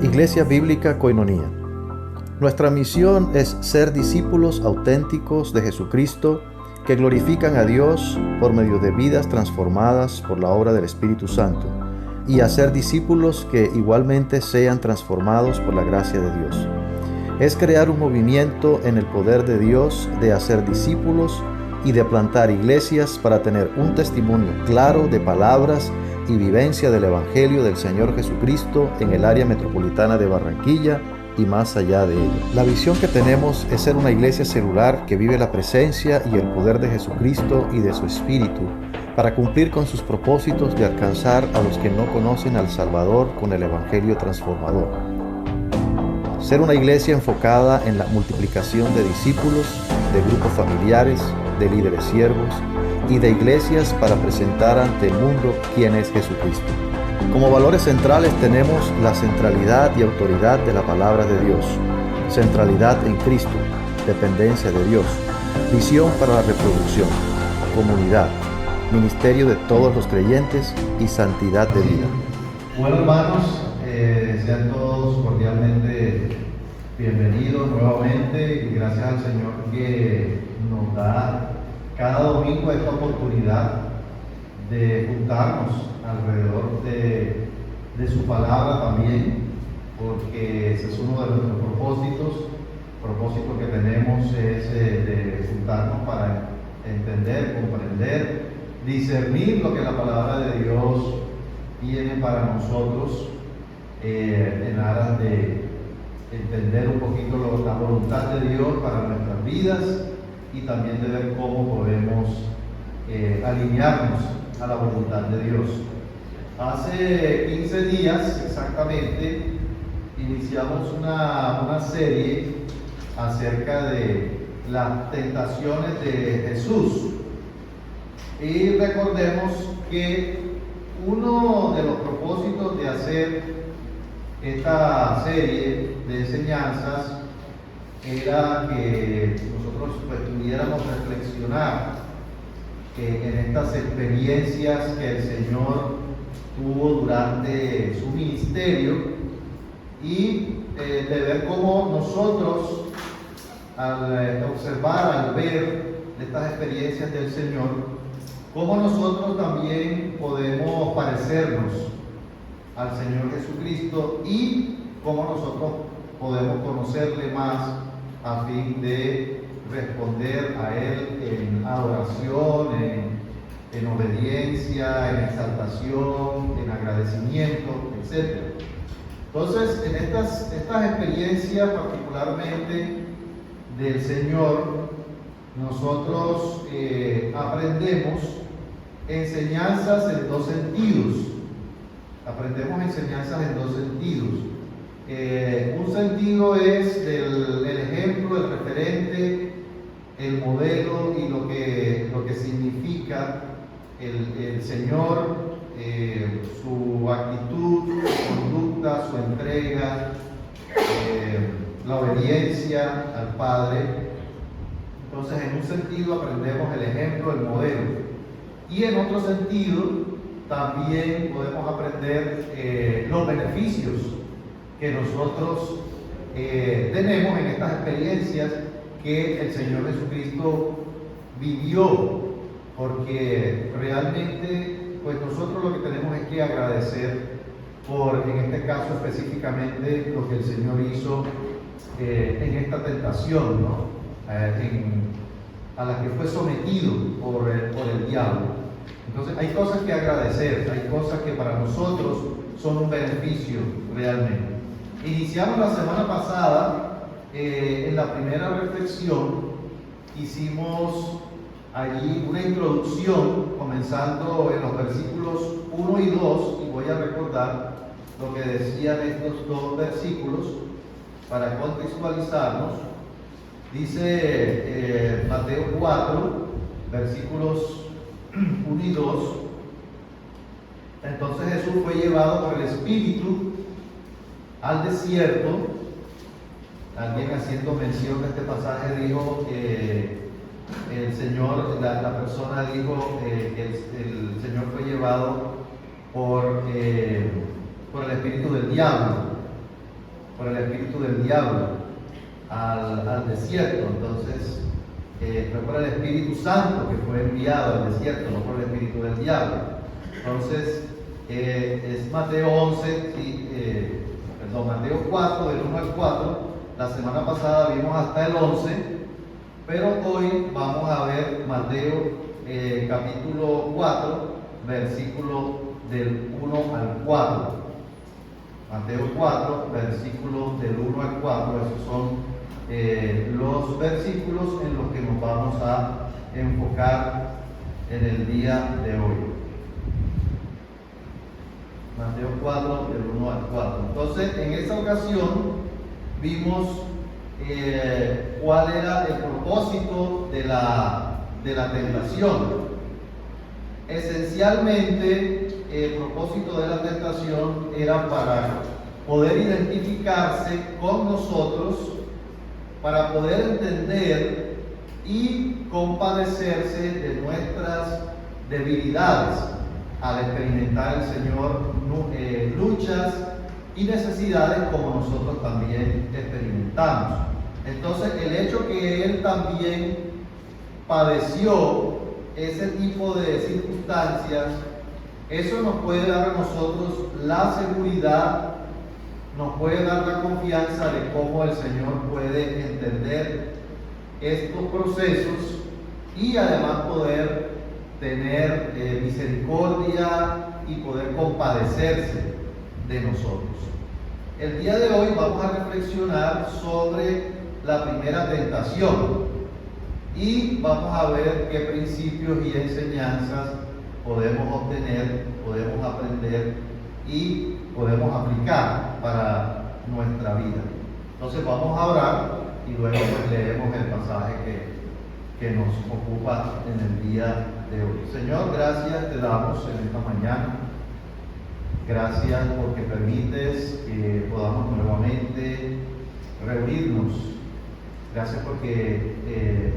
Iglesia Bíblica Koinonía. Nuestra misión es ser discípulos auténticos de Jesucristo que glorifican a Dios por medio de vidas transformadas por la obra del Espíritu Santo y hacer discípulos que igualmente sean transformados por la gracia de Dios. Es crear un movimiento en el poder de Dios de hacer discípulos y de plantar iglesias para tener un testimonio claro de palabras y vivencia del Evangelio del Señor Jesucristo en el área metropolitana de Barranquilla y más allá de ella. La visión que tenemos es ser una iglesia celular que vive la presencia y el poder de Jesucristo y de su Espíritu para cumplir con sus propósitos de alcanzar a los que no conocen al Salvador con el Evangelio transformador. Ser una iglesia enfocada en la multiplicación de discípulos, de grupos familiares, de líderes siervos y de iglesias para presentar ante el mundo quién es Jesucristo. Como valores centrales tenemos la centralidad y autoridad de la palabra de Dios, centralidad en Cristo, dependencia de Dios, visión para la reproducción, comunidad, ministerio de todos los creyentes y santidad de vida. Bueno, hermanos, sean todos cordialmente bienvenidos nuevamente y gracias al Señor que nos da cada domingo esta oportunidad de juntarnos alrededor de su palabra también, porque ese es uno de nuestros propósitos que tenemos es de juntarnos para entender, comprender, discernir lo que la palabra de Dios tiene para nosotros en aras de entender un poquito la voluntad de Dios para nuestras vidas y también de ver cómo podemos alinearnos a la voluntad de Dios. Hace 15 días exactamente iniciamos una serie acerca de las tentaciones de Jesús y recordemos que uno de los propósitos de hacer esta serie de enseñanzas era que nosotros pudiéramos reflexionar en estas experiencias que el Señor tuvo durante su ministerio y de ver cómo nosotros al observar, al ver estas experiencias del Señor, cómo nosotros también podemos parecernos al Señor Jesucristo y cómo nosotros podemos conocerle más a fin de responder a Él en adoración, en obediencia, en exaltación, en agradecimiento, etc. Entonces, en estas experiencias particularmente del Señor, nosotros aprendemos enseñanzas en dos sentidos. Aprendemos enseñanzas en dos sentidos. Un sentido es el ejemplo, el referente, el modelo y lo que significa el Señor, su actitud, su conducta, su entrega, la obediencia al Padre. Entonces, en un sentido aprendemos el ejemplo, el modelo, y en otro sentido también podemos aprender los beneficios que nosotros tenemos en estas experiencias que el Señor Jesucristo vivió, porque realmente pues nosotros lo que tenemos es que agradecer por, en este caso específicamente, lo que el Señor hizo en esta tentación, ¿no? A la que fue sometido por el diablo. Entonces hay cosas que agradecer, hay cosas que para nosotros son un beneficio realmente. Iniciamos la semana pasada en la primera reflexión, hicimos allí una introducción comenzando en los versículos 1 y 2 y voy a recordar lo que decían estos dos versículos para contextualizarnos. Dice Mateo 4, versículos 1 y 2. Entonces Jesús fue llevado por el Espíritu al desierto. Alguien haciendo mención de este pasaje dijo que el Señor, la persona dijo que el Señor fue llevado por el espíritu del diablo. por el espíritu del diablo al desierto. Entonces, fue por el Espíritu Santo que fue enviado al desierto, no por el espíritu del diablo. Entonces, es Mateo 11, Mateo 4, del 1 al 4. La semana pasada vimos hasta el 11, pero hoy vamos a ver Mateo capítulo 4, versículo del 1 al 4. Mateo 4, versículos del 1 al 4, esos son los versículos en los que nos vamos a enfocar en el día de hoy. Mateo 4, del 1 al 4. Entonces, en esta ocasión vimos cuál era el propósito de la tentación. Esencialmente, el propósito de la tentación era para poder identificarse con nosotros, para poder entender y compadecerse de nuestras debilidades, al experimentar el Señor luchas y necesidades como nosotros también experimentamos. Entonces, el hecho que Él también padeció ese tipo de circunstancias, eso nos puede dar a nosotros la seguridad, nos puede dar la confianza de cómo el Señor puede entender estos procesos y además poder tener misericordia y poder compadecerse de nosotros. El día de hoy vamos a reflexionar sobre la primera tentación y vamos a ver qué principios y enseñanzas podemos obtener, podemos aprender y podemos aplicar para nuestra vida. Entonces vamos a orar y luego pues leemos el pasaje que nos ocupa en el día de hoy. Señor, gracias te damos en esta mañana. Gracias porque permites que podamos nuevamente reunirnos. Gracias porque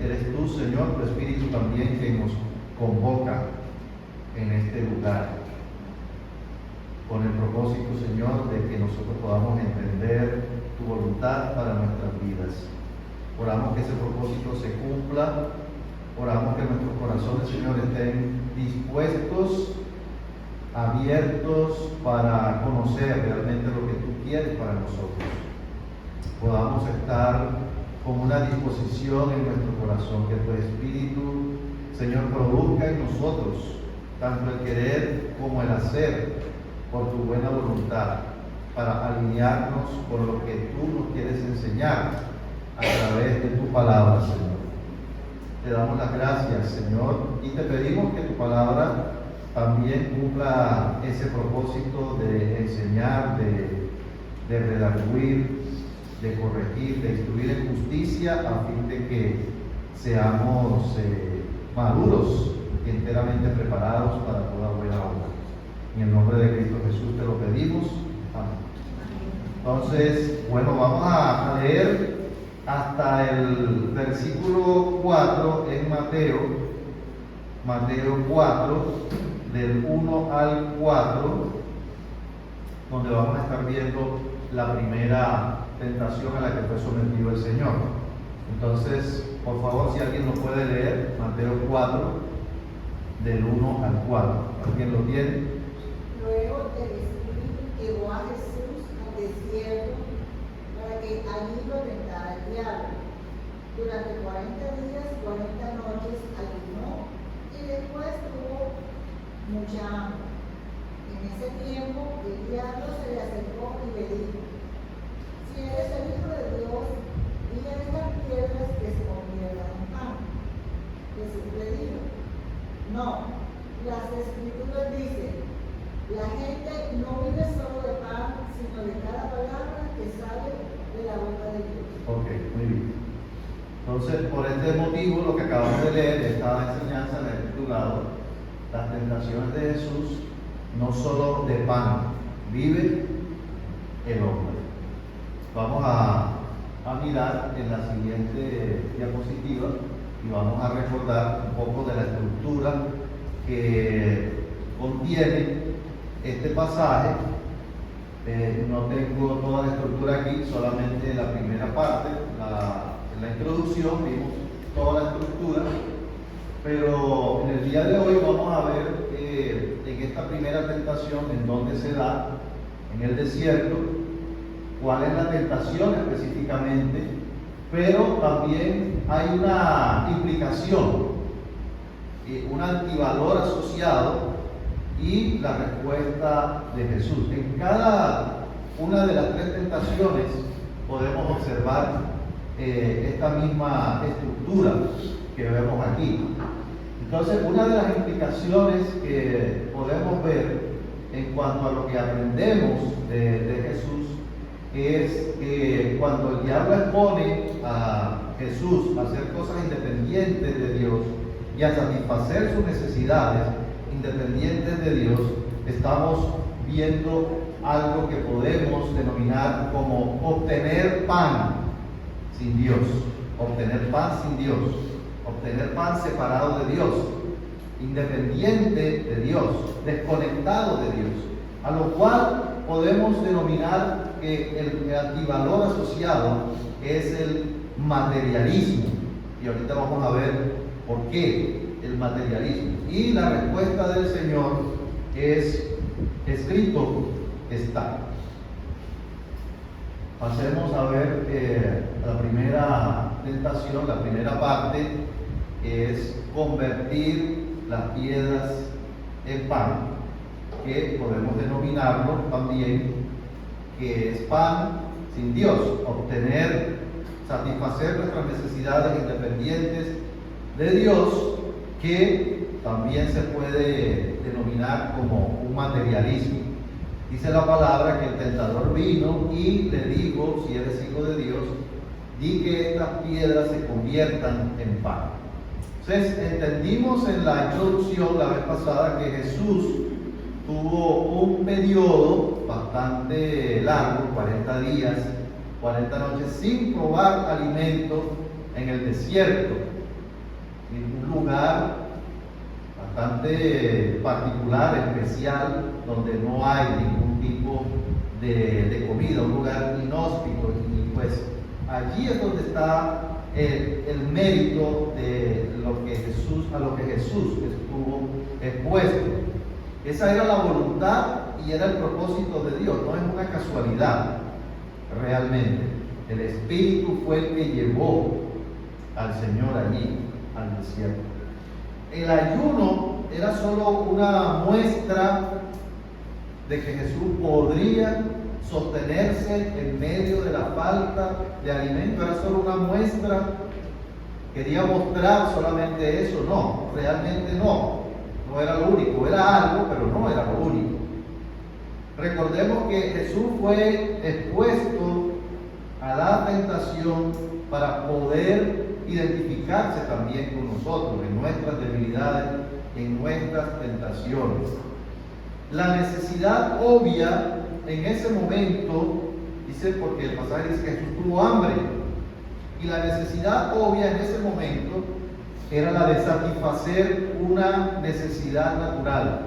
eres tú, Señor, tu Espíritu también que nos convoca en este lugar, con el propósito, Señor, de que nosotros podamos entender tu voluntad para nuestras vidas. Oramos que ese propósito se cumpla, oramos que nuestros corazones, Señor, estén dispuestos, abiertos para conocer realmente lo que tú quieres para nosotros. Podamos estar con una disposición en nuestro corazón, que tu Espíritu, Señor, produzca en nosotros tanto el querer como el hacer por tu buena voluntad, para alinearnos con lo que tú nos quieres enseñar a través de tu palabra, Señor. Te damos las gracias, Señor, y te pedimos que tu palabra también cumpla ese propósito de enseñar, de redarguir, de corregir, de instruir en justicia, a fin de que seamos maduros y enteramente preparados para toda buena obra. En el nombre de Cristo Jesús te lo pedimos. Amén. Entonces, bueno, vamos a leer hasta el versículo 4 en Mateo 4, del 1 al 4, donde vamos a estar viendo la primera tentación a la que fue sometido el Señor. Entonces, por favor, si alguien nos puede leer Mateo 4, del 1 al 4. ¿Alguien lo tiene? Luego el Espíritu llevó a Jesús al desierto para que allí lo tentara el diablo. Durante 40 días, 40 noches ayunó y después tuvo mucha hambre. En ese tiempo el diablo se le acercó y le dijo: si eres el Hijo de Dios, dile a estas piedras que se conviertan en pan. Jesús le dijo: no, las Escrituras dicen, la gente no vive solo de pan, sino de cada palabra que sale de la boca de Dios. Ok, muy bien. Entonces, por este motivo, lo que acabamos de leer, esta enseñanza la he titulado Las tentaciones de Jesús, no solo de pan vive el hombre. Vamos a mirar en la siguiente diapositiva y vamos a recordar un poco de la estructura que contiene este pasaje. no tengo toda la estructura aquí, solamente la primera parte, en la introducción vimos toda la estructura, pero en el día de hoy vamos a ver en esta primera tentación en dónde se da, en el desierto, cuál es la tentación específicamente, pero también hay una implicación, un antivalor asociado y la respuesta de Jesús. En cada una de las tres tentaciones podemos observar esta misma estructura que vemos aquí. Entonces, una de las implicaciones que podemos ver en cuanto a lo que aprendemos de Jesús es que cuando el diablo expone a Jesús a hacer cosas independientes de Dios y a satisfacer sus necesidades independientes de Dios, estamos viendo algo que podemos denominar como obtener pan sin Dios, obtener pan sin Dios, obtener pan separado de Dios, independiente de Dios, desconectado de Dios, a lo cual podemos denominar que el antivalor asociado es el materialismo. Y ahorita vamos a ver por qué el materialismo. Y la respuesta del Señor es: escrito está. Pasemos a ver la primera tentación, la primera parte es convertir las piedras en pan, que podemos denominarlo también que es pan sin Dios, obtener, satisfacer nuestras necesidades independientes de Dios, que también se puede denominar como un materialismo. Dice la palabra que el tentador vino y le dijo: si eres hijo de Dios, di que estas piedras se conviertan en pan. Entonces, entendimos en la introducción la vez pasada que Jesús tuvo un periodo bastante largo, 40 días, 40 noches, sin probar alimento en el desierto, en un lugar bastante particular, especial, donde no hay ningún tipo de comida, un lugar inhóspito. Y pues allí es donde está el mérito de a lo que Jesús estuvo expuesto. Esa era la voluntad y era el propósito de Dios, no es una casualidad realmente. El Espíritu fue el que llevó al Señor allí, al desierto. El ayuno era solo una muestra de que Jesús podría sostenerse en medio de la falta de alimento. Era solo una muestra. Quería mostrar solamente eso. No, realmente no. No era lo único. Era algo, pero no era lo único. Recordemos que Jesús fue expuesto a la tentación para poder identificarse también con nosotros en nuestras debilidades, en nuestras tentaciones. La necesidad obvia en ese momento, dice, porque el pasaje dice que Jesús tuvo hambre, y la necesidad obvia en ese momento era la de satisfacer una necesidad natural,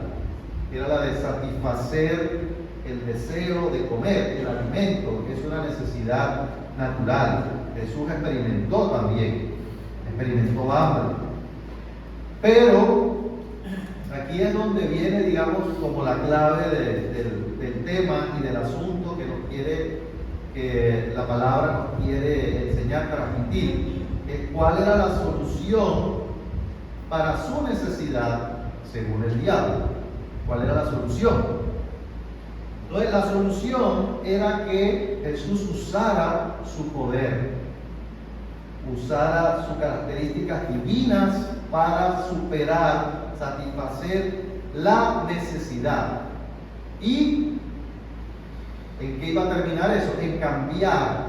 era la de satisfacer el deseo de comer, el alimento, que es una necesidad natural. Jesús experimentó también, experimentó hambre. Pero aquí es donde viene, digamos, como la clave del tema y del asunto que la palabra nos quiere enseñar, transmitir. ¿Cuál era la solución para su necesidad según el diablo? ¿Cuál era la solución? Entonces, la solución era que Jesús usara su poder, usara sus características divinas para superar, satisfacer la necesidad. ¿Y en qué iba a terminar eso? En cambiar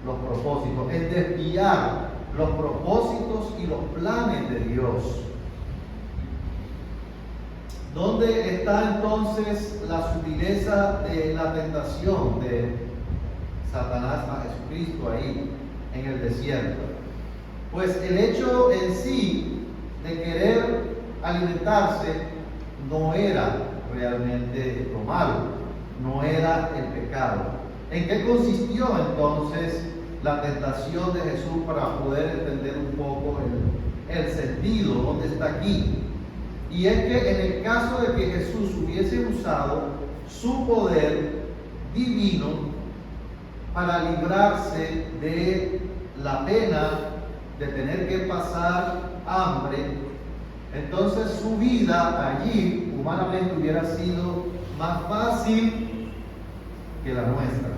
los propósitos, en desviar los propósitos y los planes de Dios. ¿Dónde está entonces la sutileza de la tentación de Satanás a Jesucristo ahí en el desierto? Pues el hecho en sí de querer alimentarse no era realmente lo malo. no era el pecado. ¿En qué consistió entonces la tentación de Jesús para poder entender un poco el sentido, dónde está aquí? Y es que en el caso de que Jesús hubiese usado su poder divino para librarse de la pena de tener que pasar hambre, entonces su vida allí humanamente hubiera sido más fácil que la nuestra.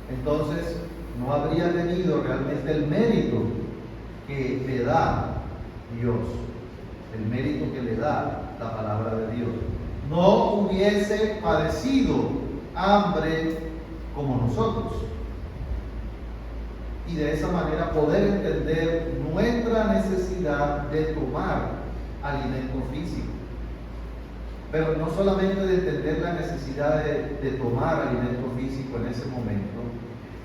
Entonces no habría tenido realmente el mérito que le da Dios, el mérito que le da la palabra de Dios. No hubiese padecido hambre como nosotros. Y de esa manera poder entender nuestra necesidad de tomar alimento físico. Pero no solamente de entender la necesidad de tomar alimento físico en ese momento,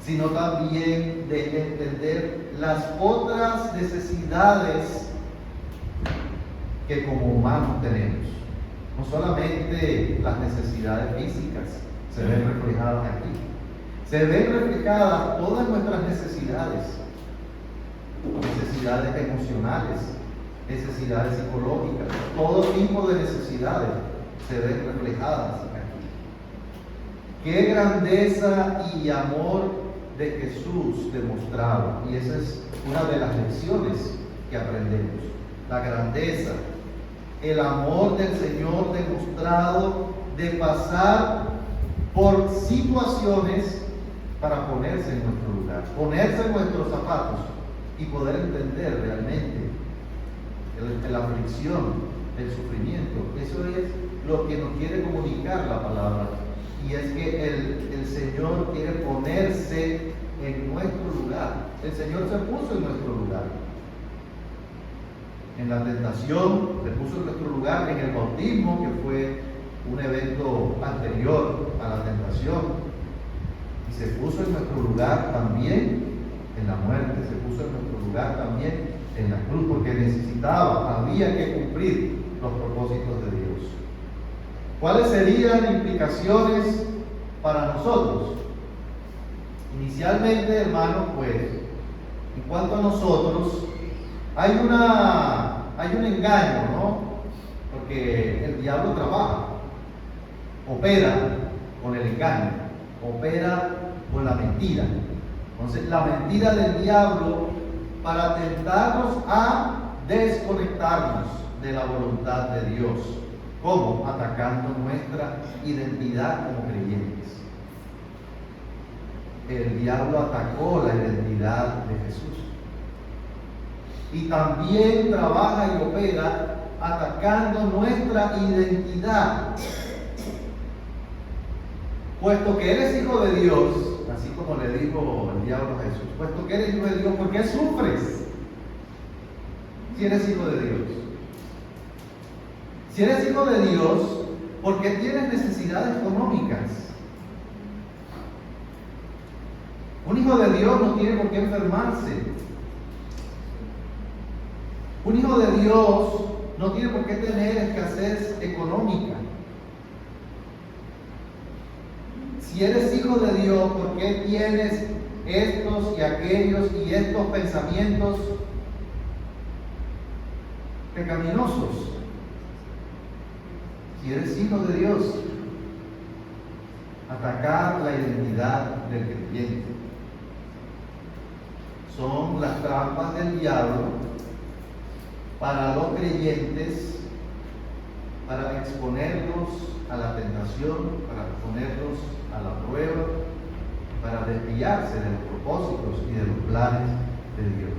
sino también de entender las otras necesidades que como humanos tenemos. No solamente las necesidades físicas se ven reflejadas aquí, se ven reflejadas todas nuestras necesidades, necesidades emocionales, necesidades psicológicas, todo tipo de necesidades se ven reflejadas aquí. Qué grandeza y amor de Jesús demostrado, y esa es una de las lecciones que aprendemos, la grandeza, el amor del Señor demostrado de pasar por situaciones para ponerse en nuestro lugar, ponerse en nuestros zapatos y poder entender realmente la aflicción, el sufrimiento. Eso es lo que nos quiere comunicar la palabra, y es que el Señor quiere ponerse en nuestro lugar. El Señor se puso en nuestro lugar. En la tentación se puso en nuestro lugar, en el bautismo, que fue un evento anterior a la tentación, y se puso en nuestro lugar también en la muerte, se puso en nuestro lugar también en la cruz, porque había que cumplir los propósitos de Dios. ¿Cuáles serían implicaciones para nosotros? Inicialmente, hermanos, pues, en cuanto a nosotros, hay un engaño, ¿no? Porque el diablo trabaja, opera con el engaño, opera con la mentira. Entonces, la mentira del diablo para tentarnos a desconectarnos de la voluntad de Dios. ¿Cómo? Atacando nuestra identidad como creyentes. El diablo atacó la identidad de Jesús. Y también trabaja y opera atacando nuestra identidad. Puesto que eres hijo de Dios, así como le dijo el diablo a Jesús, puesto que eres hijo de Dios, ¿por qué sufres si eres hijo de Dios? Si eres hijo de Dios, ¿por qué tienes necesidades económicas? Un hijo de Dios no tiene por qué enfermarse. Un hijo de Dios no tiene por qué tener escasez económica. Si eres hijo de Dios, ¿por qué tienes estos y aquellos y estos pensamientos pecaminosos? Si eres hijo de Dios, atacar la identidad del creyente. Son las trampas del diablo para los creyentes, para exponerlos a la tentación, para exponerlos a la prueba, para desviarse de los propósitos y de los planes de Dios.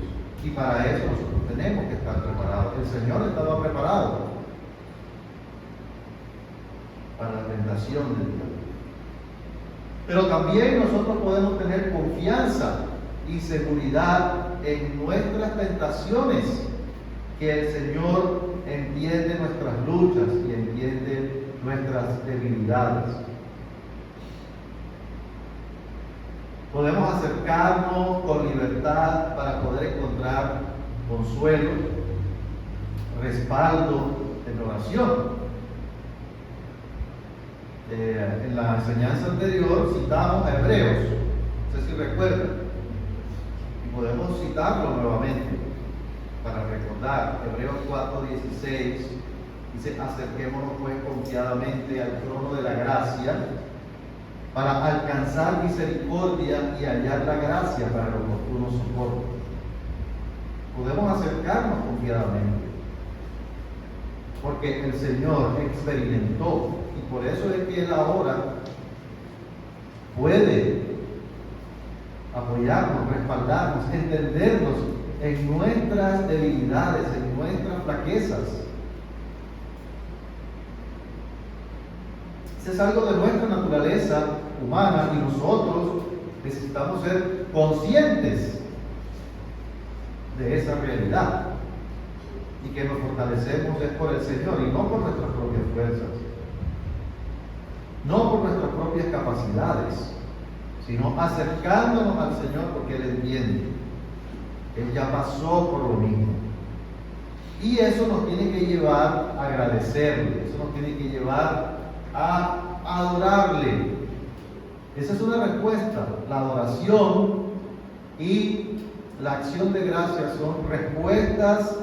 Y para eso nosotros tenemos que estar preparados. El Señor estaba preparado para la tentación del diablo. Pero también nosotros podemos tener confianza y seguridad en nuestras tentaciones, que el Señor entiende nuestras luchas y entiende nuestras debilidades. Podemos acercarnos con libertad para poder encontrar consuelo, respaldo en oración. En la enseñanza anterior citamos a Hebreos, no sé si recuerdan, y podemos citarlo nuevamente para recordar. Hebreos 4:16 dice: acerquémonos pues confiadamente al trono de la gracia para alcanzar misericordia y hallar la gracia para el oportuno socorro. Podemos acercarnos confiadamente porque el Señor experimentó, y por eso es que Él ahora puede apoyarnos, respaldarnos, entendernos en nuestras debilidades, en nuestras flaquezas. Eso es algo de nuestra naturaleza humana y nosotros necesitamos ser conscientes de esa realidad, y que nos fortalecemos es por el Señor y no por nuestras propias fuerzas, no por nuestras propias capacidades, sino acercándonos al Señor porque Él entiende. Él ya pasó por lo mismo. Y eso nos tiene que llevar a agradecerle, eso nos tiene que llevar a adorarle. Esa es una respuesta. La adoración y la acción de gracias son respuestas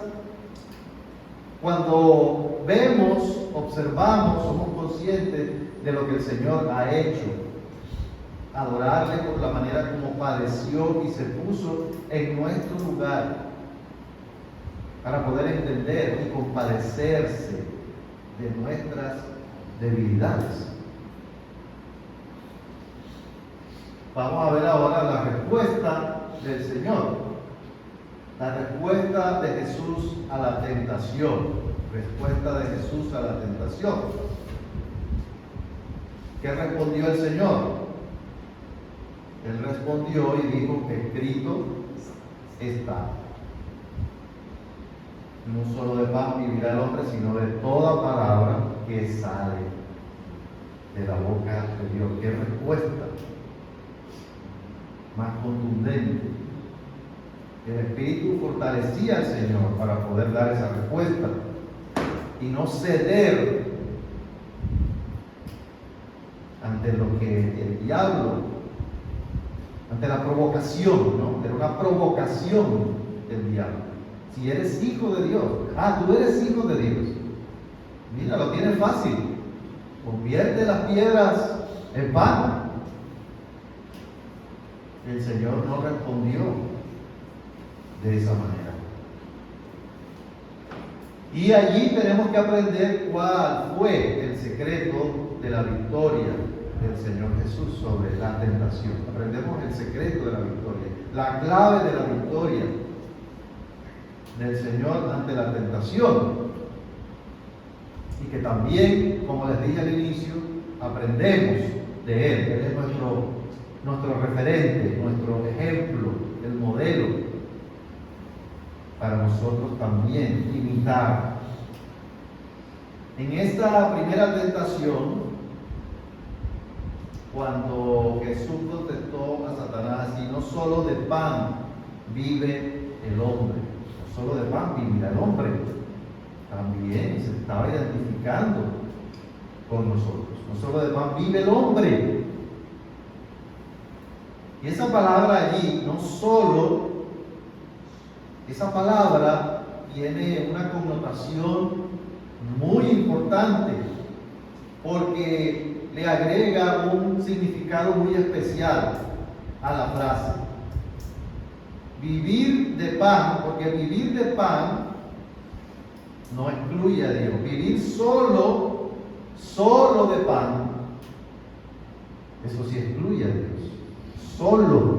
cuando vemos, observamos, somos conscientes de lo que el Señor ha hecho. Adorarle por la manera como padeció y se puso en nuestro lugar para poder entender y compadecerse de nuestras debilidades. Vamos a ver ahora la respuesta del Señor. La respuesta de Jesús a la tentación. Respuesta de Jesús a la tentación. ¿Qué respondió el Señor? Él respondió y dijo: escrito está. No solo de pan vivirá el hombre, sino de toda palabra que sale de la boca de Dios. ¿Qué respuesta más contundente? El Espíritu fortalecía al Señor para poder dar esa respuesta y no ceder ante lo que el diablo, ante la provocación, ¿no? Era una provocación del diablo. Si eres hijo de Dios, tú eres hijo de Dios. Mira, lo tienes fácil. Convierte las piedras en pan. El Señor no respondió de esa manera. Y allí tenemos que aprender cuál fue el secreto de la victoria del Señor Jesús sobre la tentación. Aprendemos el secreto de la victoria, la clave de la victoria del Señor ante la tentación. Y que también, como les dije al inicio, aprendemos de Él. Él es nuestro referente, nuestro ejemplo, el modelo para nosotros también imitar. En esta primera tentación, cuando Jesús contestó a Satanás: y no solo de pan vive el hombre, no solo de pan vivirá el hombre, también se estaba identificando con nosotros. No solo de pan vive el hombre. Y esa palabra allí, no solo, esa palabra tiene una connotación muy importante porque le agrega un significado muy especial a la frase. Vivir de pan, porque vivir de pan no excluye a Dios. Vivir solo de pan, eso sí excluye a Dios. Solo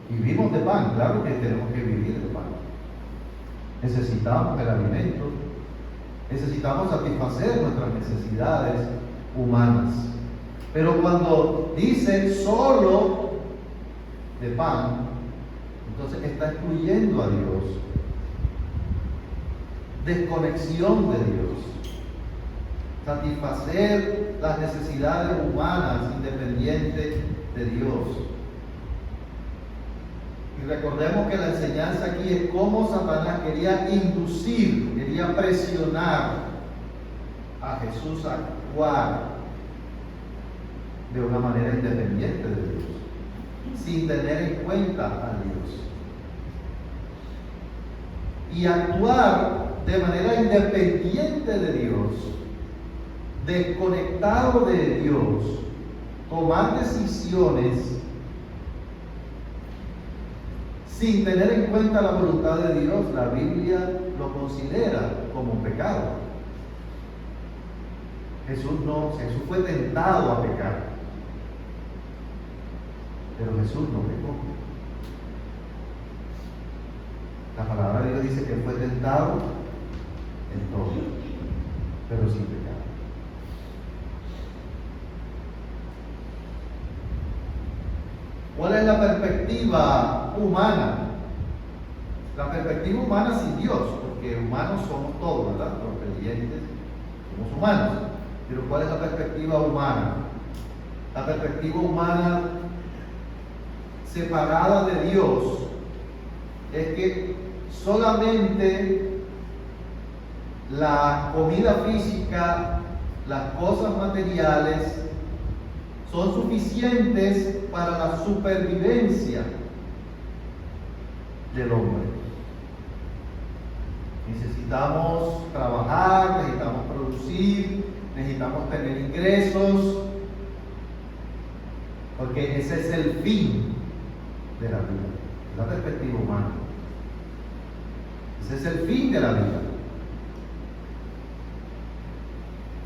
vivimos de pan, claro que tenemos que vivir de pan. Necesitamos el alimento, necesitamos satisfacer nuestras necesidades humanas. Pero cuando dice solo de pan, entonces está excluyendo a Dios. Desconexión de Dios. Satisfacer las necesidades humanas independientes de Dios. Y recordemos que la enseñanza aquí es cómo Satanás quería inducir, quería presionar a Jesús a actuar de una manera independiente de Dios, sin tener en cuenta a Dios. Y actuar de manera independiente de Dios, desconectado de Dios, tomar decisiones sin tener en cuenta la voluntad de Dios, la Biblia lo considera como un pecado. Jesús fue tentado a pecar, pero Jesús no pecó. La palabra de Dios dice que fue tentado en todo, pero sin pecado. ¿Cuál es la perspectiva humana? La perspectiva humana sin Dios, porque humanos somos todos, ¿verdad? Los creyentes somos humanos. Pero ¿cuál es la perspectiva humana? La perspectiva humana separada de Dios es que solamente la comida física, las cosas materiales son suficientes para la supervivencia del hombre. Necesitamos trabajar, necesitamos producir, necesitamos tener ingresos, porque ese es el fin de la vida, la perspectiva humana. Ese es el fin de la vida.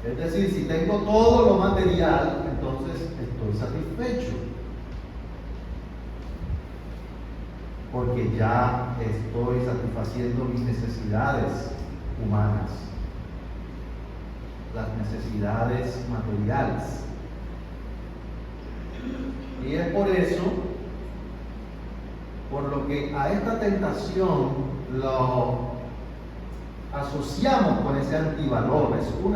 Es decir, si tengo todo lo material, entonces estoy satisfecho, porque ya estoy satisfaciendo mis necesidades humanas, las necesidades materiales. Y es por eso, por lo que a esta tentación lo asociamos con ese antivalor. Es un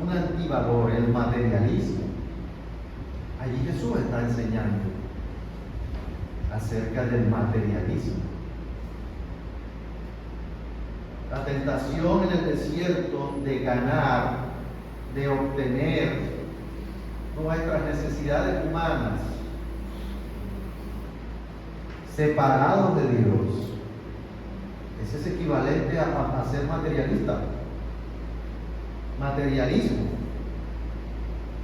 antivalor, el materialismo. Allí Jesús está enseñando acerca del materialismo. La tentación en el desierto de ganar, de obtener nuestras necesidades humanas, separados de Dios, ese es equivalente a ser materialista. Materialismo.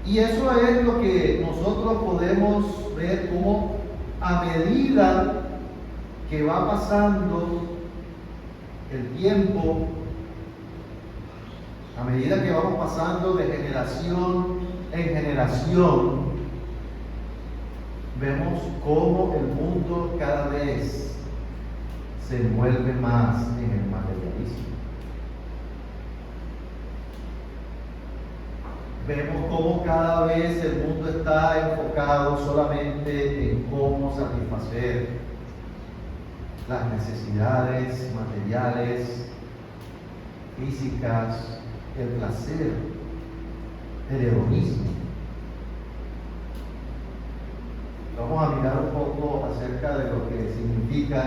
Y eso es lo que nosotros podemos ver como a medida que va pasando el tiempo, a medida que vamos pasando de generación en generación, vemos cómo el mundo cada vez se envuelve más en el materialismo. Vemos cómo cada vez el mundo está enfocado solamente en cómo satisfacer las necesidades materiales, físicas, el placer, el hedonismo. Vamos a mirar un poco acerca de lo que significa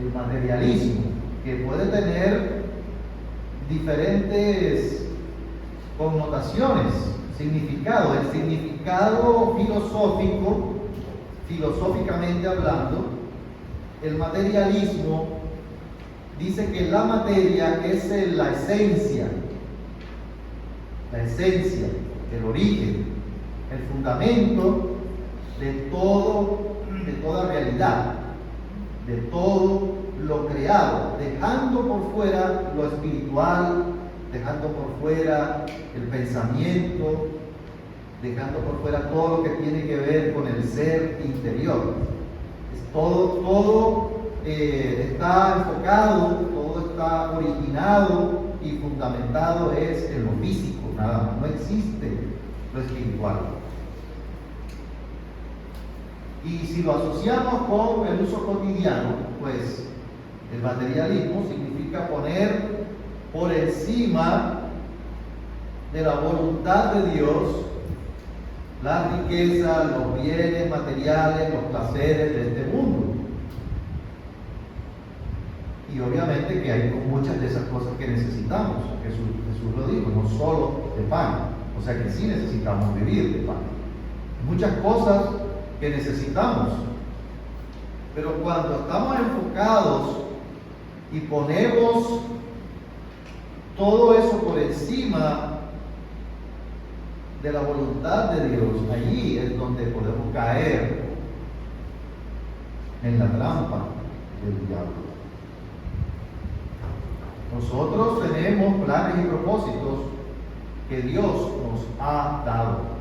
el materialismo, que puede tener diferentes connotaciones, significado. El significado filosóficamente hablando, el materialismo dice que la materia es la esencia, el origen, el fundamento de toda realidad, de todo lo creado, dejando por fuera lo espiritual, dejando por fuera el pensamiento, dejando por fuera todo lo que tiene que ver con el ser interior. Todo está enfocado, todo está originado y fundamentado es en lo físico, nada más. No existe lo espiritual. Y si lo asociamos con el uso cotidiano, pues el materialismo significa poner por encima de la voluntad de Dios la riqueza, los bienes materiales, los placeres de este mundo. Y obviamente que hay muchas de esas cosas que necesitamos. Jesús lo dijo, no solo de pan. O sea que sí necesitamos vivir de pan. Muchas cosas que necesitamos. Pero cuando estamos enfocados y ponemos todo eso por encima de la voluntad de Dios, allí es donde podemos caer en la trampa del diablo. Nosotros tenemos planes y propósitos que Dios nos ha dado.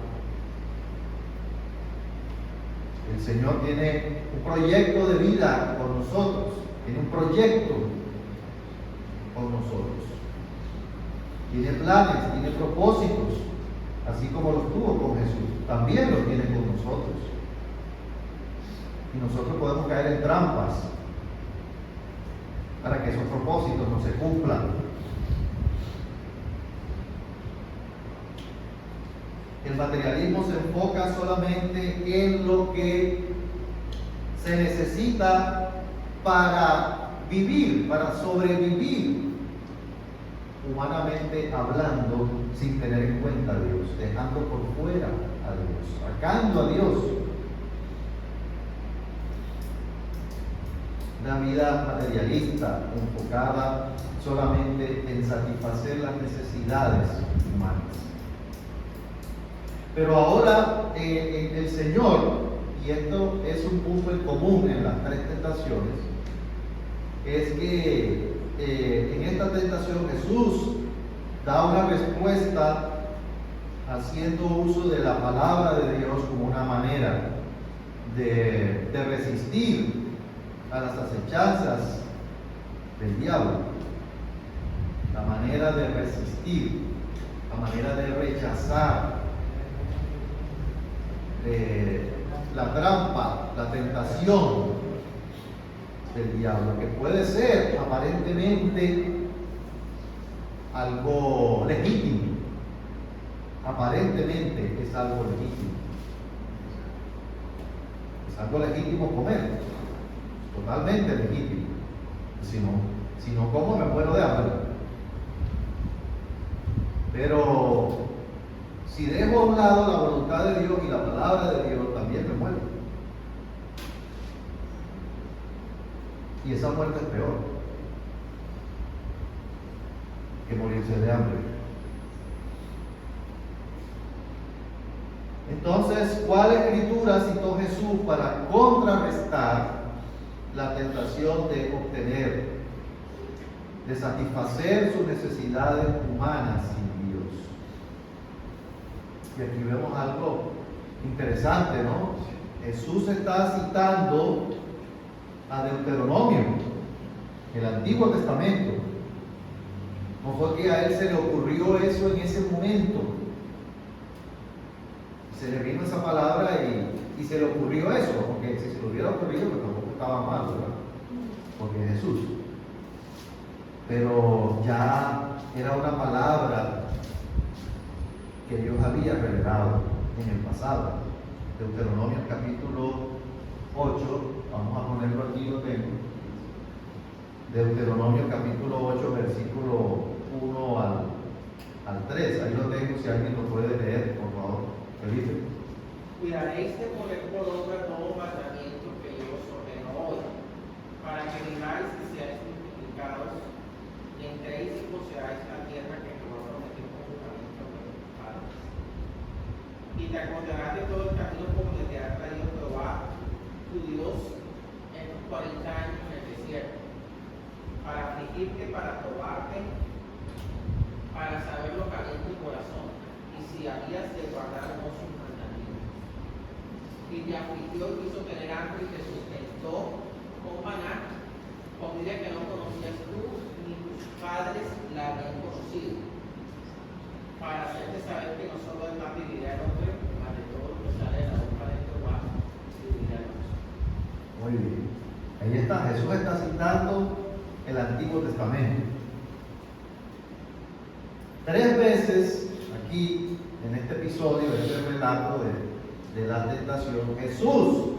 El Señor tiene un proyecto de vida con nosotros, tiene un proyecto con nosotros. Tiene planes, tiene propósitos, así como los tuvo con Jesús, también los tiene con nosotros. Y nosotros podemos caer en trampas para que esos propósitos no se cumplan. El materialismo se enfoca solamente en lo que se necesita para vivir, para sobrevivir, humanamente hablando, sin tener en cuenta a Dios, dejando por fuera a Dios, sacando a Dios. Una vida materialista enfocada solamente en satisfacer las necesidades humanas. Pero ahora el Señor, y esto es un punto en común en las tres tentaciones, es que en esta tentación Jesús da una respuesta haciendo uso de la palabra de Dios como una manera de resistir a las acechanzas del diablo, la manera de resistir, la manera de rechazar la trampa, la tentación del diablo, que puede ser aparentemente algo legítimo. Aparentemente es algo legítimo. Es algo legítimo comer, totalmente legítimo. Si no como me muero de hambre. Pero si dejo a un lado la voluntad de Dios y la palabra de Dios, también me muero. Y esa muerte es peor que morirse de hambre. Entonces, ¿cuál escritura citó Jesús para contrarrestar la tentación de obtener, de satisfacer sus necesidades humanas sin Dios? Y aquí vemos algo interesante, ¿no? Jesús está citando a Deuteronomio, el Antiguo Testamento. No fue que a él se le ocurrió eso en ese momento. Se le vino esa palabra y se le ocurrió eso, porque si se le hubiera ocurrido, pues tampoco estaba mal, ¿verdad? Porque es Jesús. Pero ya era una palabra que Dios había revelado en el pasado. Deuteronomio capítulo 8, vamos a ponerlo aquí, lo tengo. Deuteronomio capítulo 8, versículo 1 al 3, ahí lo tengo, si alguien lo puede leer, por favor. Felipe. Cuidaréis de poner por obra todo mandamiento que yo os ordeno hoy, para que viváis y seáis multiplicados, y entréis y poseáis la tierra que Jehová prometió con juramento a vuestros padres. Y te acordarás de todo el camino por donde te ha traído Jehová, tu Dios, en los 40 años en el desierto, para afligirte, para probarte, para saber lo que había en tu corazón, y si habías de guardar o no sus mandamientos. Y te afligió y quiso tener hambre y te sustentó con maná, comida que no conocías tú ni tus padres la habían conocido, para hacerte saber que no solo de pan vivirá el hombre, mas de todo lo que sale de la boca de Jehová vivirá el hombre. Muy bien. Ahí está, Jesús está citando el Antiguo Testamento. 3 veces aquí, en este episodio, en este relato de la tentación, Jesús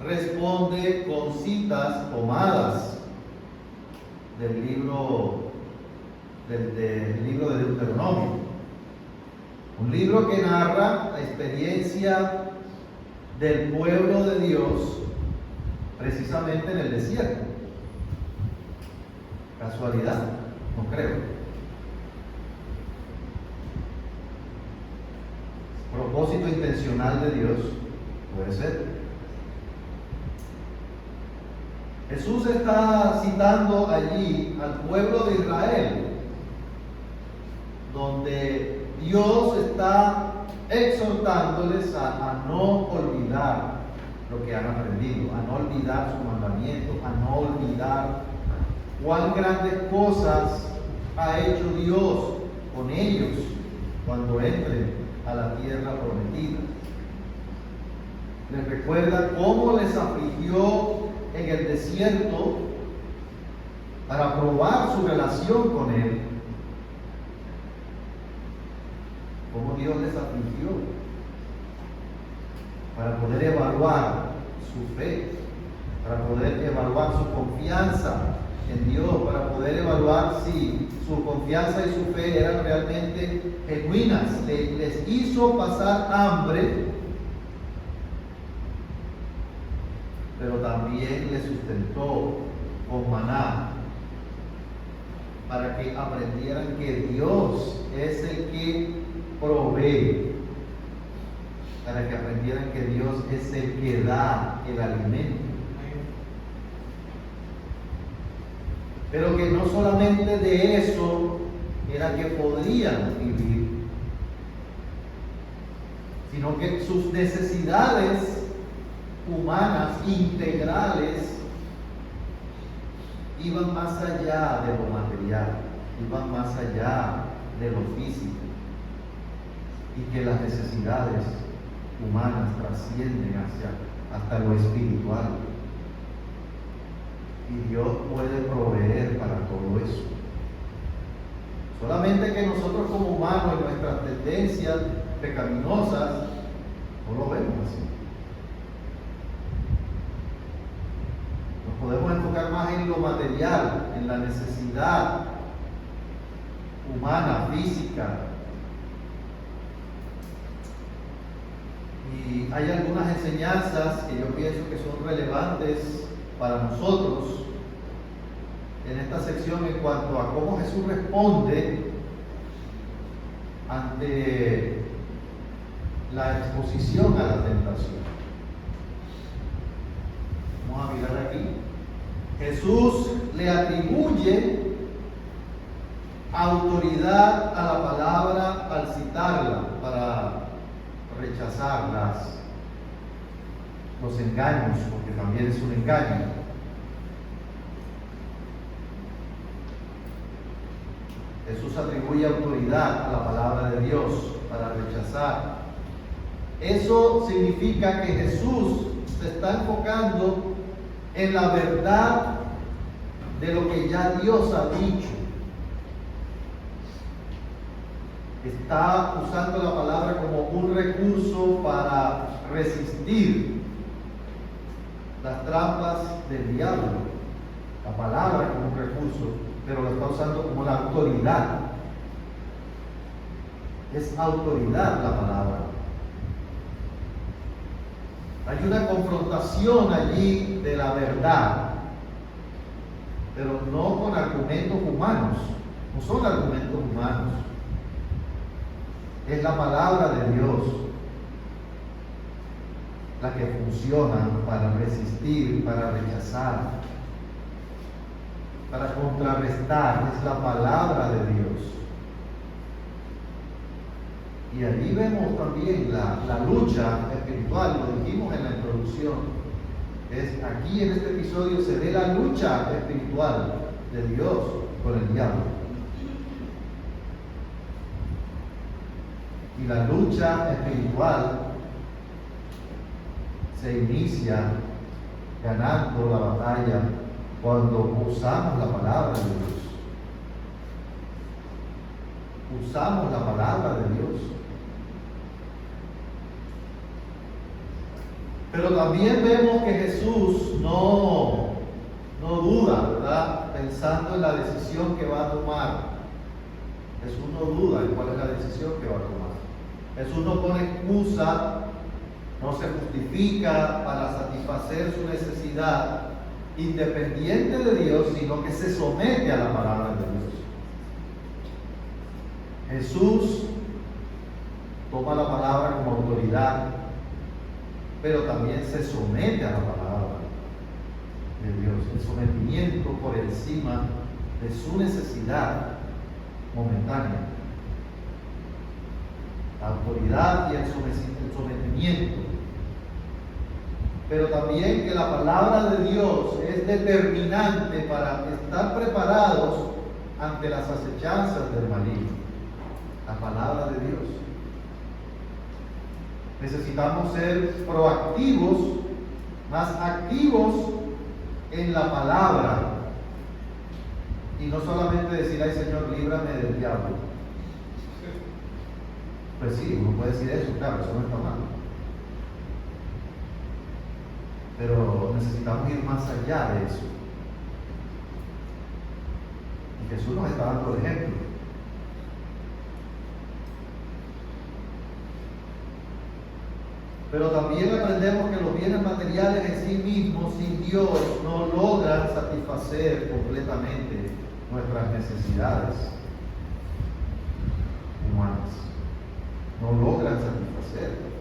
responde con citas tomadas del libro del libro de Deuteronomio. Un libro que narra la experiencia del pueblo de Dios precisamente en el desierto. ¿Casualidad? No creo. Propósito intencional de Dios, puede ser. Jesús está citando allí al pueblo de Israel, donde Dios está exhortándoles a no olvidar lo que han aprendido, a no olvidar su mandamiento, a no olvidar cuán grandes cosas ha hecho Dios con ellos cuando entren a la tierra prometida. Les recuerda cómo les afligió en el desierto para probar su relación con Él. Cómo Dios les afligió para poder evaluar su fe, para poder evaluar su confianza en Dios, para poder evaluar si su confianza y su fe eran realmente genuinas. Les hizo pasar hambre, pero también les sustentó con maná, para que aprendieran que Dios es el que provee, para que aprendieran que Dios es el que da el alimento. Pero que no solamente de eso era que podrían vivir, sino que sus necesidades humanas integrales iban más allá de lo material, iban más allá de lo físico, y que las necesidades humanas trascienden hasta lo espiritual. Y Dios puede proveer para todo eso. Solamente que nosotros como humanos, en nuestras tendencias pecaminosas, no lo vemos así. Nos podemos enfocar más en lo material, en la necesidad humana, física. Y hay algunas enseñanzas que yo pienso que son relevantes para nosotros en esta sección en cuanto a cómo Jesús responde ante la exposición a la tentación. Vamos a mirar aquí. Jesús le atribuye autoridad a la palabra al citarla para rechazar los engaños, porque también es un engaño. Jesús atribuye autoridad a la palabra de Dios para rechazar. Eso significa que Jesús se está enfocando en la verdad de lo que ya Dios ha dicho. Está usando la palabra como un recurso para resistir las trampas del diablo. La palabra como un recurso, pero lo está usando como la autoridad. Es autoridad la palabra. Hay una confrontación allí de la verdad, pero no con argumentos humanos. No son argumentos humanos. Es la palabra de Dios la que funciona para resistir, para rechazar, para contrarrestar. Es la palabra de Dios. Y allí vemos también la lucha espiritual, lo dijimos en la introducción. Aquí en este episodio se ve la lucha espiritual de Dios con el diablo. Y la lucha espiritual se inicia ganando la batalla cuando usamos la palabra de Dios. Usamos la palabra de Dios. Pero también vemos que Jesús no no duda, ¿verdad? Pensando en la decisión que va a tomar. Jesús no duda en cuál es la decisión que va a tomar. Jesús no pone excusa, no se justifica para satisfacer su necesidad independiente de Dios, sino que se somete a la palabra de Dios. Jesús toma la palabra como autoridad, pero también se somete a la palabra de Dios. El sometimiento por encima de su necesidad momentánea. La autoridad y el sometimiento. Pero también que la palabra de Dios es determinante para estar preparados ante las acechanzas del maligno. La palabra de Dios. Necesitamos ser proactivos, más activos en la palabra. Y no solamente decir, ay Señor, líbrame del diablo. Pues sí, uno puede decir eso, claro, eso no está mal. Pero necesitamos ir más allá de eso. Y Jesús nos está dando el ejemplo. Pero también aprendemos que los bienes materiales en sí mismos, sin Dios, no logran satisfacer completamente nuestras necesidades humanas. No logran satisfacer.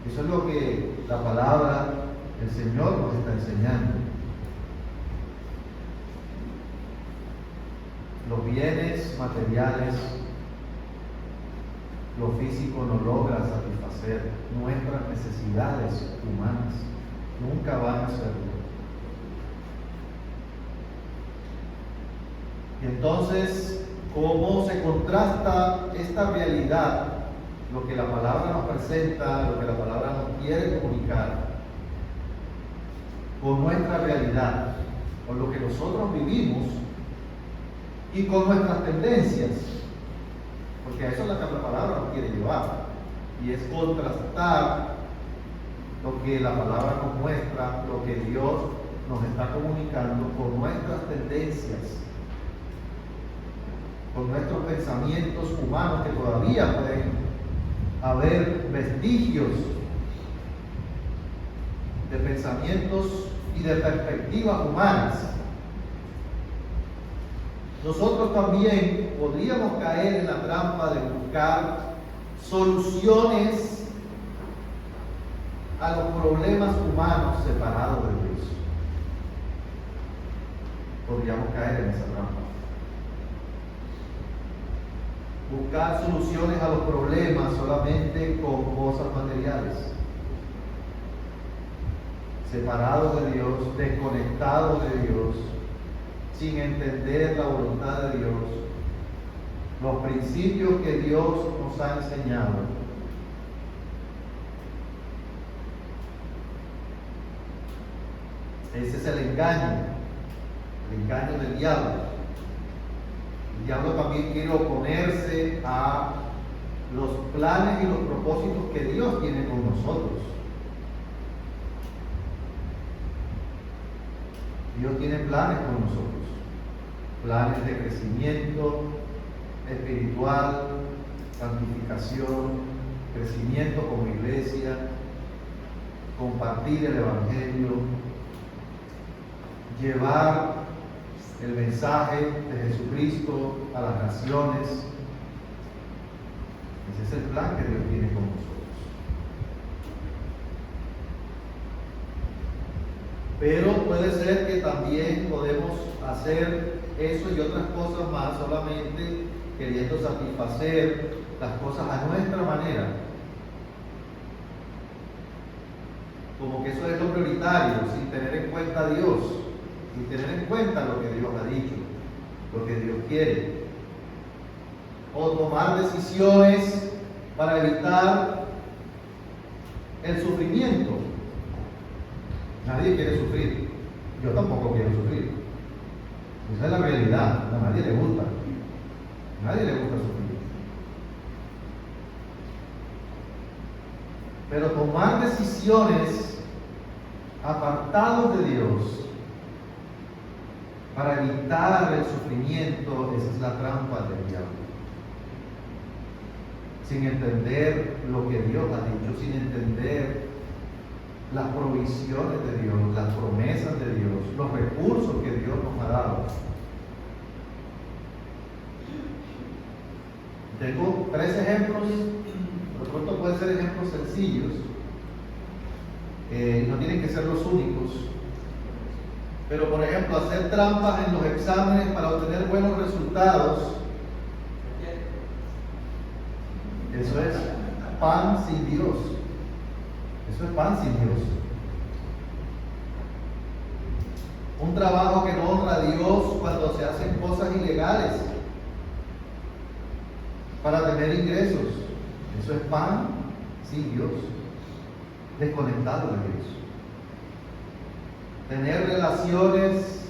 Eso es lo que la palabra del Señor nos está enseñando. Los bienes materiales, lo físico no logra satisfacer nuestras necesidades humanas. Nunca van a hacerlo. Y entonces, ¿cómo se contrasta esta realidad? Lo que la palabra nos presenta, lo que la palabra nos quiere comunicar, con nuestra realidad, con lo que nosotros vivimos y con nuestras tendencias. Porque a eso es lo que la palabra nos quiere llevar. Y es contrastar lo que la palabra nos muestra, lo que Dios nos está comunicando con nuestras tendencias, con nuestros pensamientos humanos, que todavía pueden haber vestigios de pensamientos y de perspectivas humanas. Nosotros también podríamos caer en la trampa de buscar soluciones a los problemas humanos separados de Dios. Podríamos caer en esa trampa. Buscar soluciones a los problemas solamente con cosas materiales. Separados de Dios, desconectados de Dios, sin entender la voluntad de Dios, los principios que Dios nos ha enseñado. Ese es el engaño del diablo. El diablo también quiere oponerse a los planes y los propósitos que Dios tiene con nosotros. Dios tiene planes con nosotros, planes de crecimiento espiritual, santificación, crecimiento como iglesia, compartir el Evangelio, llevar el mensaje de Jesucristo a las naciones. Ese es el plan que Dios tiene con nosotros. Pero puede ser que también podemos hacer eso y otras cosas más solamente queriendo satisfacer las cosas a nuestra manera. Como que eso es lo prioritario, sin tener en cuenta a Dios, sin tener en cuenta lo que Dios ha dicho, lo que Dios quiere. O tomar decisiones para evitar el sufrimiento. Nadie quiere sufrir. Yo tampoco quiero sufrir. Esa es la realidad. A nadie le gusta. A nadie le gusta sufrir. Pero tomar decisiones apartados de Dios para evitar el sufrimiento. Esa es la trampa del diablo. Sin entender lo que Dios ha dicho, sin entender las provisiones de Dios, las promesas de Dios, los recursos que Dios nos ha dado. Tengo 3 ejemplos, de pronto pueden ser ejemplos sencillos, no tienen que ser los únicos, pero por ejemplo, hacer trampas en los exámenes para obtener buenos resultados, eso es pan sin Dios. Eso es pan sin Dios. Un trabajo que no honra a Dios cuando se hacen cosas ilegales para tener ingresos. Eso es pan sin Dios, desconectado de Dios. Tener relaciones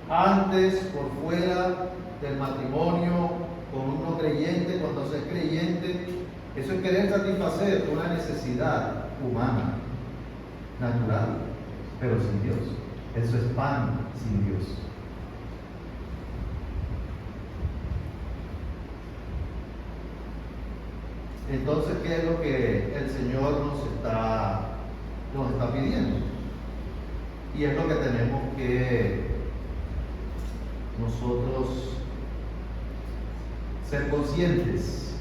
antes, por fuera del matrimonio, con un no creyente, cuando se es creyente, eso es querer satisfacer una necesidad humana, natural, pero sin Dios. Eso es pan sin Dios. Entonces, ¿qué es lo que el Señor nos está pidiendo? Y es lo que tenemos que nosotros ser conscientes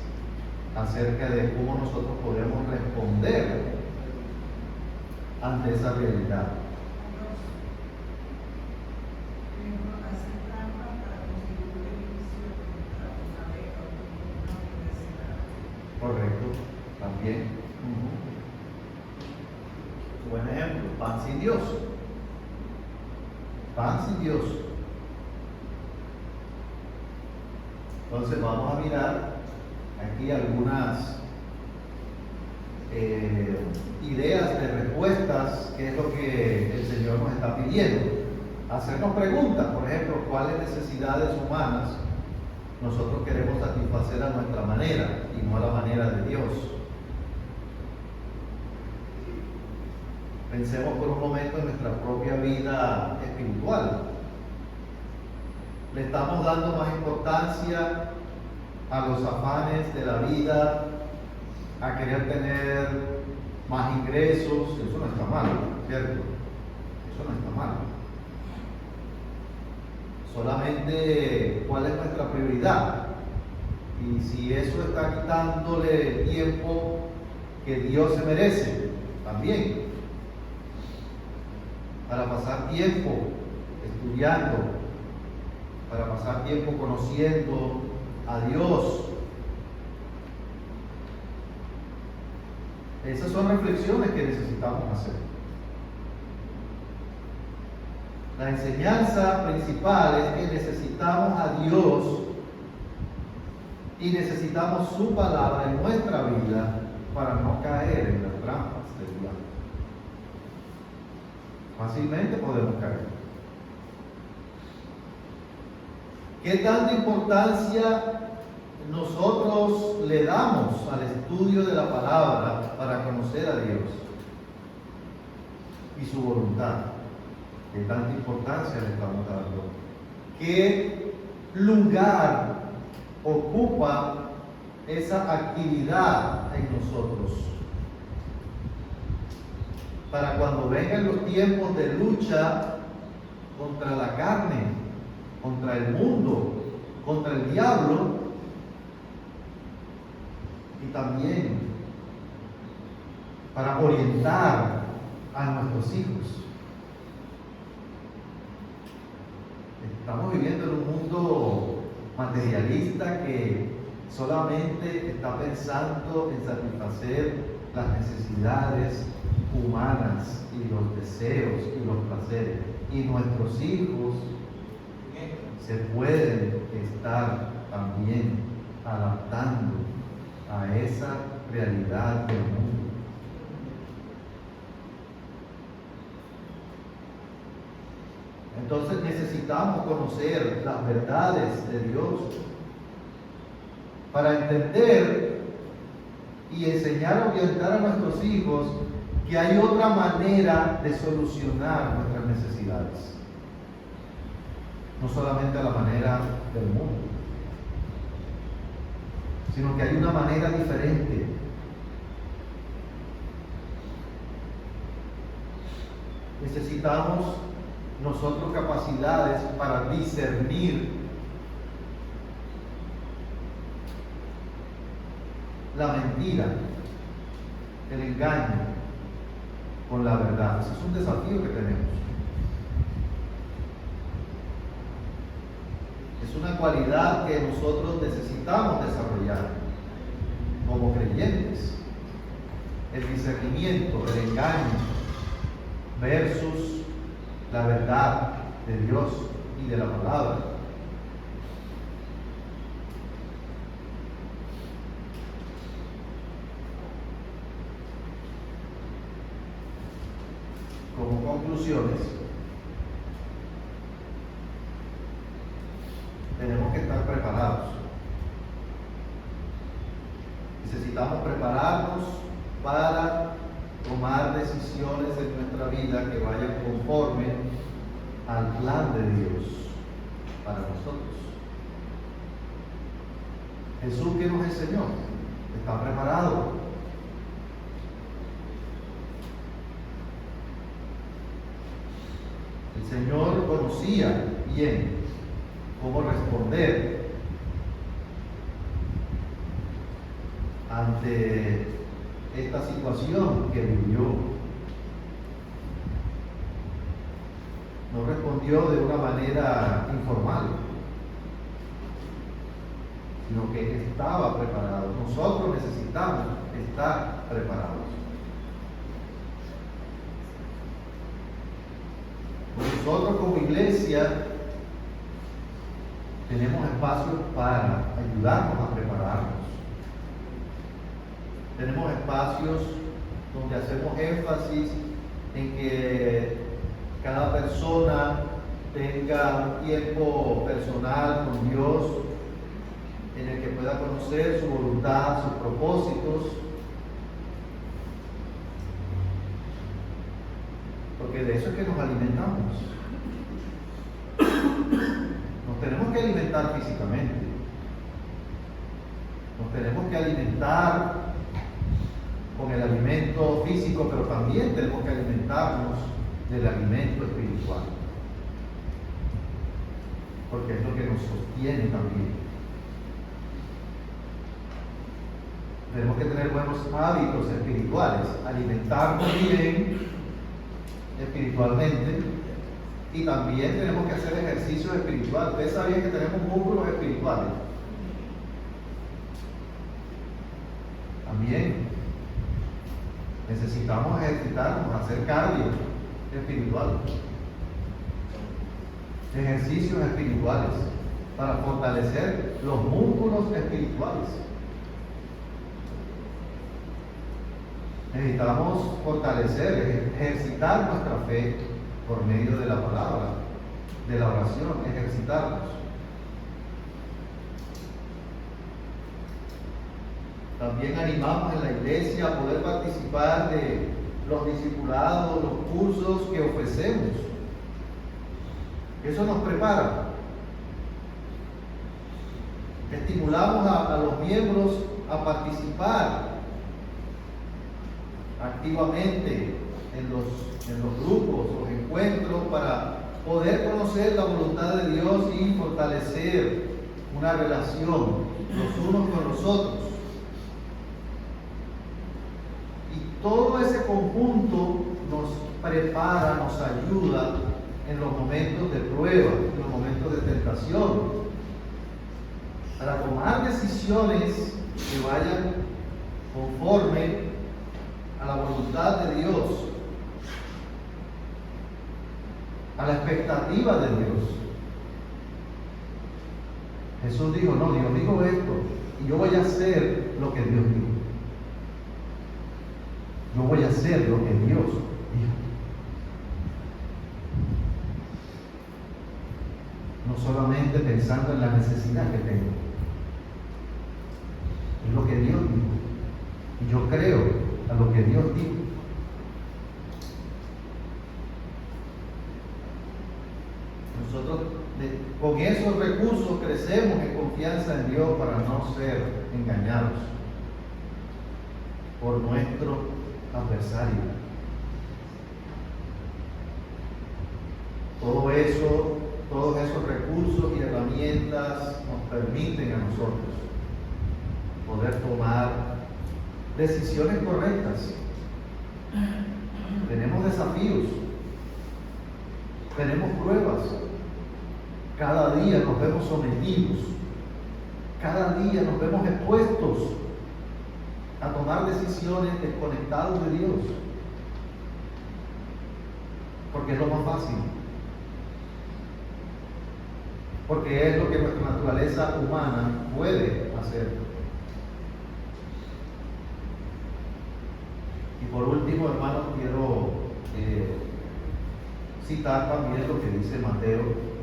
acerca de cómo nosotros podemos responder ante esa realidad. Correcto, también. Buen ejemplo, pan sin Dios. Pan sin Dios. Entonces vamos a mirar aquí algunas ideas de respuestas, que es lo que el Señor nos está pidiendo. Hacernos preguntas, por ejemplo, ¿cuáles necesidades humanas nosotros queremos satisfacer a nuestra manera y no a la manera de Dios? Pensemos por un momento en nuestra propia vida espiritual. Le estamos dando más importancia a los afanes de la vida, a querer tener más ingresos. Eso no está mal, ¿cierto? Eso no está mal. Solamente cuál es nuestra prioridad. Y si eso está quitándole el tiempo que Dios se merece, también. Para pasar tiempo estudiando, para pasar tiempo conociendo a Dios. Esas son reflexiones que necesitamos hacer. La enseñanza principal es que necesitamos a Dios y necesitamos su palabra en nuestra vida para no caer en las trampas del diablo. Fácilmente podemos caer. ¿Qué tanta importancia nosotros le damos al estudio de la palabra para conocer a Dios y su voluntad? ¿Qué tanta importancia le estamos dando? ¿Qué lugar ocupa esa actividad en nosotros? Para cuando vengan los tiempos de lucha contra la carne, contra el mundo, contra el diablo, y también para orientar a nuestros hijos. Estamos viviendo en un mundo materialista que solamente está pensando en satisfacer las necesidades humanas y los deseos y los placeres. Y nuestros hijos se pueden estar también adaptando a esa realidad del mundo. Entonces necesitamos conocer las verdades de Dios para entender y enseñar a orientar a nuestros hijos que hay otra manera de solucionar nuestras necesidades. no solamente a la manera del mundo, sino que hay una manera diferente. Necesitamos nosotros capacidades para discernir la mentira, el engaño con la verdad. Ese es un desafío que tenemos. Es una cualidad que nosotros necesitamos desarrollar como creyentes. El discernimiento, el engaño versus la verdad de Dios y de la palabra. Como conclusiones, tenemos que estar preparados. Necesitamos prepararnos para tomar decisiones en nuestra vida que vayan conforme al plan de Dios para nosotros. Jesús, que nos enseñó, está preparado. El Señor conocía bien cómo responder ante esta situación que vivió. No respondió de una manera informal, sino que estaba preparado. Nosotros necesitamos estar preparados. Nosotros como iglesia tenemos espacios para ayudarnos a prepararnos. Tenemos espacios donde hacemos énfasis en que cada persona tenga un tiempo personal con Dios, en el que pueda conocer su voluntad, sus propósitos. Porque de eso es que nos alimentamos. Nos tenemos que alimentar físicamente. Nos tenemos que alimentar con el alimento físico, pero también tenemos que alimentarnos del alimento espiritual, porque es lo que nos sostiene también. Tenemos que tener buenos hábitos espirituales, alimentarnos bien espiritualmente, y también tenemos que hacer ejercicios espirituales. Ustedes sabían que tenemos músculos espirituales. También necesitamos ejercitarnos, hacer cardio espiritual, ejercicios espirituales para fortalecer los músculos espirituales. Necesitamos fortalecer, ejercitar nuestra fe por medio de la palabra, de la oración, ejercitarnos. También animamos en la iglesia a poder participar de los discipulados, los cursos que ofrecemos. Eso nos prepara. Estimulamos a los miembros a participar activamente en los grupos, los encuentros, para poder conocer la voluntad de Dios y fortalecer una relación los unos con los otros. Y todo ese conjunto nos prepara, nos ayuda en los momentos de prueba, en los momentos de tentación, para tomar decisiones que vayan conforme a la voluntad de Dios, a la expectativa de Dios. Jesús dijo, no, Dios dijo esto, y yo voy a hacer lo que Dios dijo. Yo voy a hacer lo que Dios dijo. No solamente pensando en la necesidad que tengo, es lo que Dios dijo. Y yo creo a lo que Dios dijo. Nosotros crecemos en confianza en Dios para no ser engañados por nuestro adversario. Todos esos recursos y herramientas nos permiten a nosotros poder tomar decisiones correctas. Tenemos desafíos, tenemos pruebas. Cada día nos vemos sometidos, cada día nos vemos expuestos a tomar decisiones desconectados de Dios, porque es lo más fácil, porque es lo que nuestra naturaleza humana puede hacer. Y por último, hermanos, quiero citar también lo que dice Mateo,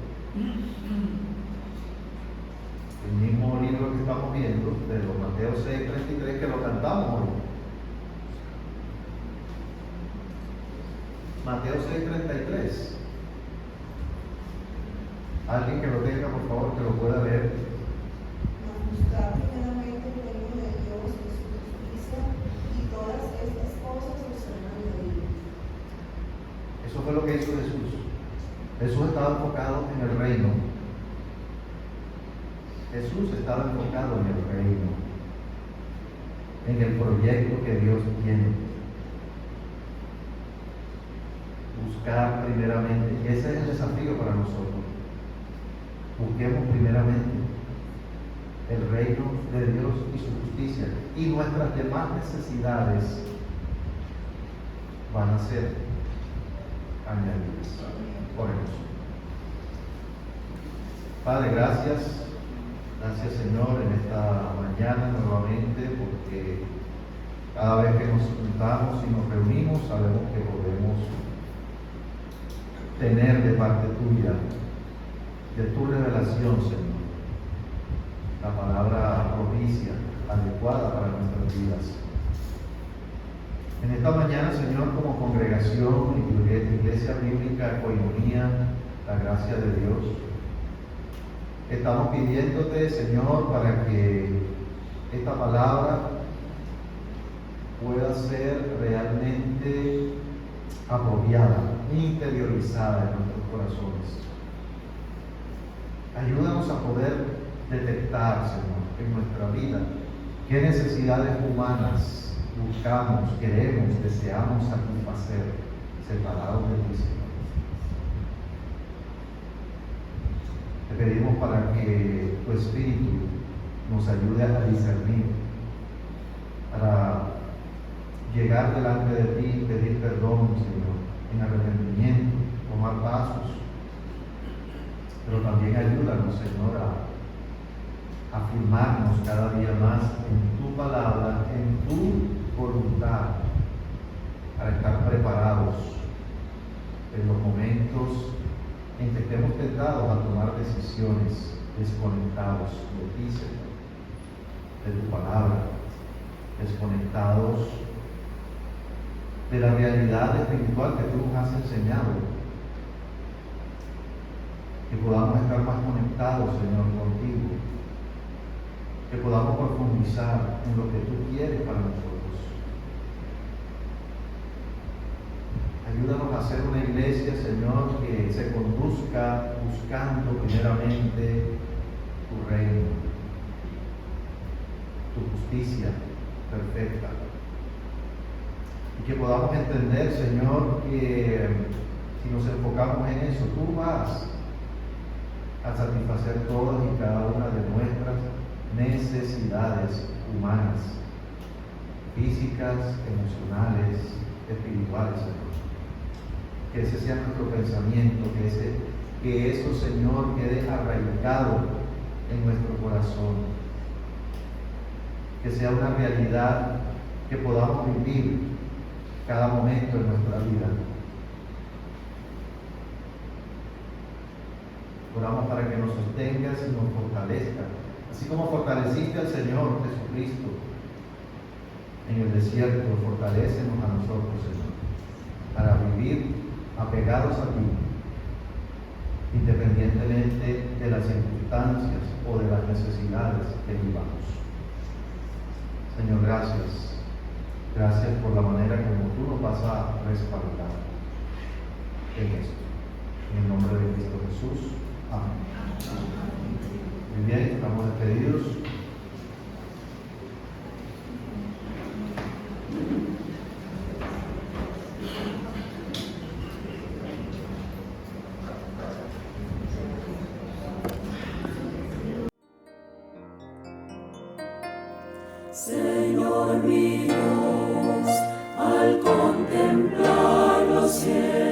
el mismo libro que estamos viendo, de los Mateo 6:33, que lo cantamos hoy. Mateo 6:33. Alguien que lo tenga, por favor, que lo pueda leer. Buscar primeramente el reino de Dios y su justicia, y todas estas cosas os serán añadidas. Eso fue lo que hizo Jesús. Jesús estaba enfocado en el reino. Jesús estaba enfocado en el reino, en el proyecto que Dios tiene. Buscar primeramente, y ese es el desafío para nosotros. Busquemos primeramente el reino de Dios y su justicia, y nuestras demás necesidades van a ser añadidas. Oremos. Padre, gracias. Gracias, Señor, en esta mañana nuevamente, porque cada vez que nos juntamos y nos reunimos, sabemos que podemos tener de parte tuya, de tu revelación, Señor, la palabra propicia, adecuada para nuestras vidas. En esta mañana, Señor, como congregación y Iglesia Bíblica Koinonia, la gracia de Dios, estamos pidiéndote, Señor, para que esta palabra pueda ser realmente apropiada, interiorizada en nuestros corazones. Ayúdanos a poder detectar, Señor, en nuestra vida qué necesidades humanas buscamos, queremos, deseamos satisfacer separados de ti, Señor. Te pedimos para que tu Espíritu nos ayude a discernir, para llegar delante de ti y pedir perdón, Señor, en arrepentimiento, tomar pasos, pero también ayúdanos, Señor, a afirmarnos cada día más en tu palabra, en tu voluntad, para estar preparados en los momentos en que estemos tentados a tomar decisiones desconectados de ti, Señor, de tu palabra, desconectados de la realidad espiritual que tú nos has enseñado, que podamos estar más conectados, Señor, contigo, que podamos profundizar en lo que tú quieres para nosotros. Ayúdanos a ser una iglesia, Señor, que se conduzca buscando primeramente tu reino, tu justicia perfecta. Y que podamos entender, Señor, que si nos enfocamos en eso, tú vas a satisfacer todas y cada una de nuestras necesidades humanas, físicas, emocionales, espirituales, Señor. Que ese sea nuestro pensamiento, que eso, Señor, quede arraigado en nuestro corazón, que sea una realidad que podamos vivir cada momento de nuestra vida. Oramos para que nos sostengas y nos fortalezcas, así como fortaleciste al Señor Jesucristo en el desierto. Fortalécenos a nosotros, Señor, para vivir apegados a ti, independientemente de las circunstancias o de las necesidades que vivamos. Señor, gracias. Gracias por la manera como tú nos vas a respaldar en esto. En el nombre de Cristo Jesús. Amén. Muy bien, estamos despedidos. Señor mi Dios, al contemplar los cielos,